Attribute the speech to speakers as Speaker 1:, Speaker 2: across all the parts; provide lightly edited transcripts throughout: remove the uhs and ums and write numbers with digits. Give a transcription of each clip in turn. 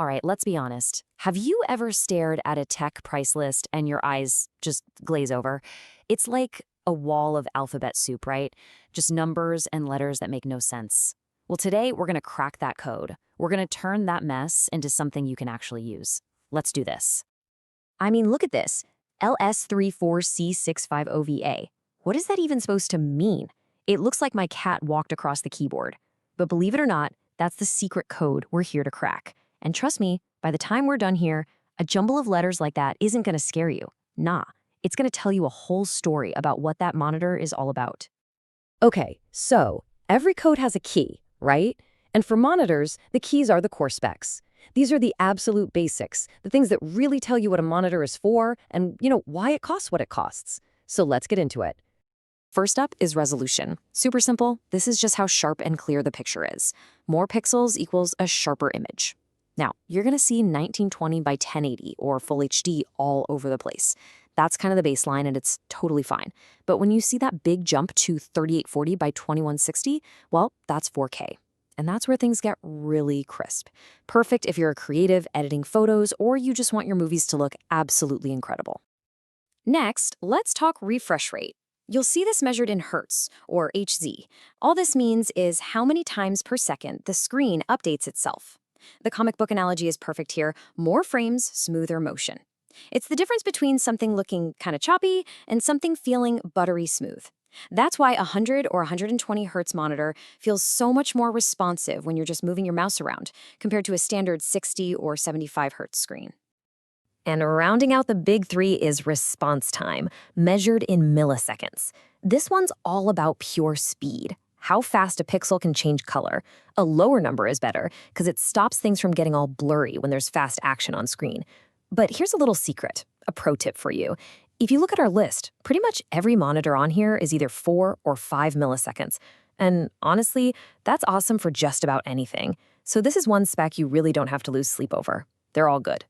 Speaker 1: All right, let's be honest. Have you ever stared at a tech price list and your eyes just glaze over? It's like a wall of alphabet soup, right? Just numbers and letters that make no sense. Well, today we're going to crack that code. We're going to turn that mess into something you can actually use. Let's do this. I mean, look at this. LS34C650VA. What is that even supposed to mean? It looks like my cat walked across the keyboard. But believe it or not, that's the secret code we're here to crack. And trust me, by the time we're done here, a jumble of letters like that isn't going to scare you. Nah, it's going to tell you a whole story about what that monitor is all about.
Speaker 2: Okay, so every code has a key, right? And for monitors, the keys are the core specs. These are the absolute basics, the things that really tell you what a monitor is for and, why it costs what it costs. So let's get into it.
Speaker 1: First up is resolution. Super simple. This is just how sharp and clear the picture is. More pixels equals a sharper image. Now, you're going to see 1920 by 1080 or Full HD all over the place. That's kind of the baseline and it's totally fine. But when you see that big jump to 3840 by 2160, well, that's 4K. And that's where things get really crisp. Perfect if you're a creative editing photos or you just want your movies to look absolutely incredible. Next, let's talk refresh rate. You'll see this measured in Hertz, or Hz. All this means is how many times per second the screen updates itself. The comic book analogy is perfect here. More frames, smoother motion. It's the difference between something looking kind of choppy and something feeling buttery smooth. That's why a 100 or 120 Hertz monitor feels so much more responsive when you're just moving your mouse around, compared to a standard 60 or 75 Hertz screen.
Speaker 2: And rounding out the big three is response time, measured in milliseconds. This one's all about pure speed, how fast a pixel can change color. A lower number is better because it stops things from getting all blurry when there's fast action on screen. But here's a little secret, a pro tip for you. If you look at our list, pretty much every monitor on here is either 4 or 5 milliseconds. And honestly, that's awesome for just about anything. So this is one spec you really don't have to lose sleep over. They're all good.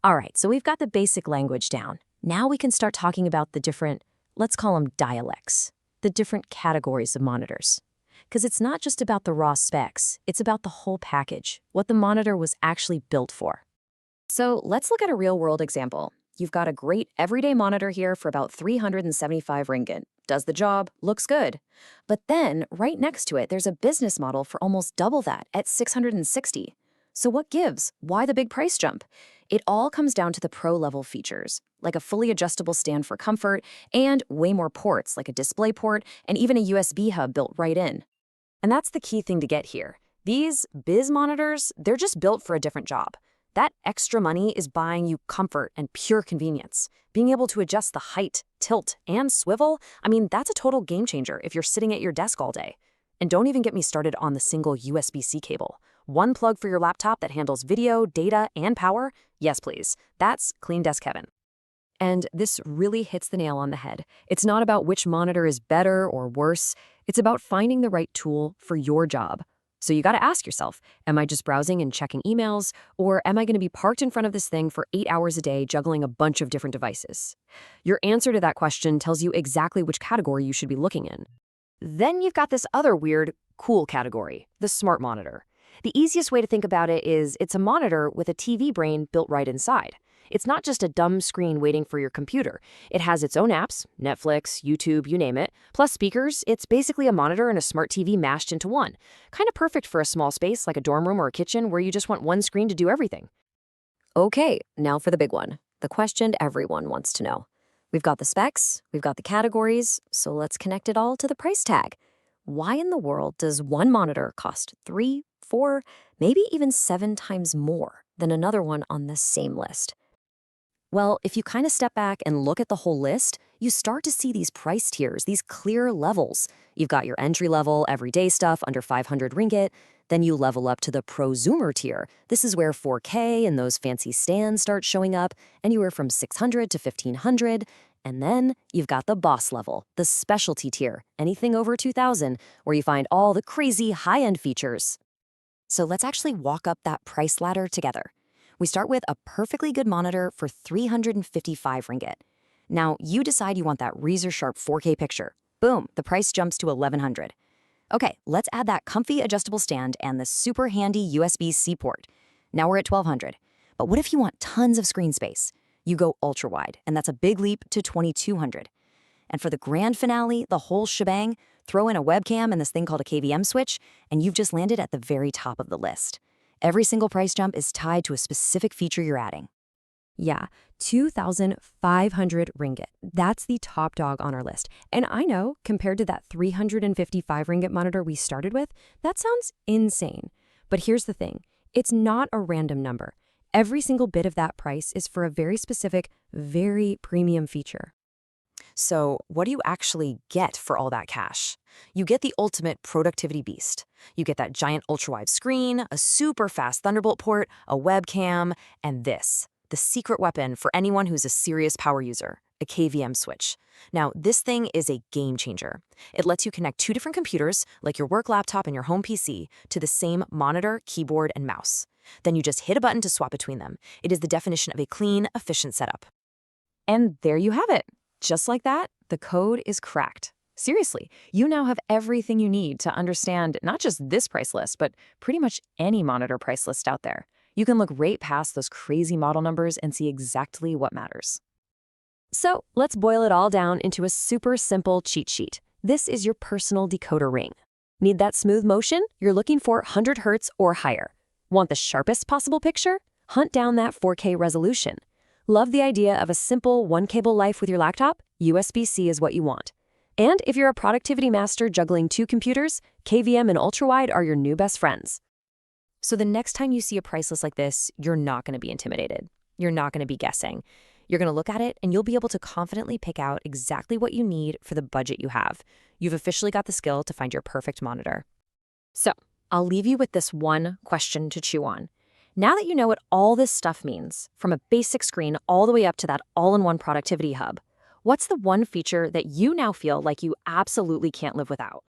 Speaker 1: All right, so we've got the basic language down. Now we can start talking about the different, let's call them dialects, the different categories of monitors. Because it's not just about the raw specs, it's about the whole package, what the monitor was actually built for. So let's look at a real-world example. You've got a great everyday monitor here for about 375 ringgit. Does the job, looks good. But then, right next to it, there's a business model for almost double that at 660. So what gives? Why the big price jump? It all comes down to the pro-level features, like a fully adjustable stand for comfort and way more ports, like a display port and even a USB hub built right in. And that's the key thing to get here. These biz monitors, they're just built for a different job. That extra money is buying you comfort and pure convenience. Being able to adjust the height, tilt, and swivel, that's a total game changer if you're sitting at your desk all day. And don't even get me started on the single USB-C cable. One plug for your laptop that handles video, data, and power? Yes, please. That's clean desk heaven. And this really hits the nail on the head. It's not about which monitor is better or worse. It's about finding the right tool for your job. So you got to ask yourself, am I just browsing and checking emails, or am I going to be parked in front of this thing for 8 hours a day juggling a bunch of different devices? Your answer to that question tells you exactly which category you should be looking in. Then you've got this other weird, cool category, the smart monitor. The easiest way to think about it is it's a monitor with a TV brain built right inside. It's not just a dumb screen waiting for your computer. It has its own apps, Netflix, YouTube, you name it, plus speakers. It's basically a monitor and a smart TV mashed into one. Kind of perfect for a small space like a dorm room or a kitchen where you just want one screen to do everything. Okay, now for the big one, the question everyone wants to know. We've got the specs, we've got the categories, so let's connect it all to the price tag. Why in the world does one monitor cost 3, 4, maybe even 7 times more than another one on the same list? Well, if you kind of step back and look at the whole list, you start to see these price tiers, these clear levels. You've got your entry-level, everyday stuff under 500 ringgit. Then you level up to the prosumer tier. This is where 4K and those fancy stands start showing up, anywhere from 600 to 1500. And then you've got the boss level, the specialty tier, anything over 2000, where you find all the crazy high-end features. So let's actually walk up that price ladder together. We start with a perfectly good monitor for 355 ringgit. Now, you decide you want that razor-sharp 4K picture. Boom, the price jumps to 1100. Okay, let's add that comfy adjustable stand and the super handy USB-C port. Now we're at 1200. But what if you want tons of screen space? You go ultra wide, and that's a big leap to 2200. And for the grand finale, the whole shebang, throw in a webcam and this thing called a KVM switch, and you've just landed at the very top of the list. Every single price jump is tied to a specific feature you're adding.
Speaker 2: Yeah, 2,500 ringgit. That's the top dog on our list. And I know, compared to that 355 ringgit monitor we started with, that sounds insane. But here's the thing. It's not a random number. Every single bit of that price is for a very specific, very premium feature.
Speaker 1: So what do you actually get for all that cash? You get the ultimate productivity beast. You get that giant ultra-wide screen, a super fast Thunderbolt port, a webcam, and this, the secret weapon for anyone who's a serious power user, a KVM switch. Now, this thing is a game changer. It lets you connect two different computers, like your work laptop and your home PC, to the same monitor, keyboard, and mouse. Then you just hit a button to swap between them. It is the definition of a clean, efficient setup.
Speaker 2: And there you have it. Just like that, the code is cracked. Seriously, you now have everything you need to understand not just this price list, but pretty much any monitor price list out there. You can look right past those crazy model numbers and see exactly what matters. So let's boil it all down into a super simple cheat sheet. This is your personal decoder ring. Need that smooth motion? You're looking for 100 Hz or higher. Want the sharpest possible picture? Hunt down that 4K resolution. Love the idea of a simple one-cable life with your laptop? USB-C is what you want. And if you're a productivity master juggling two computers, KVM and ultrawide are your new best friends. So the next time you see a price list like this, you're not going to be intimidated. You're not going to be guessing. You're going to look at it and you'll be able to confidently pick out exactly what you need for the budget you have. You've officially got the skill to find your perfect monitor. So I'll leave you with this one question to chew on. Now that you know what all this stuff means, from a basic screen all the way up to that all-in-one productivity hub, what's the one feature that you now feel like you absolutely can't live without?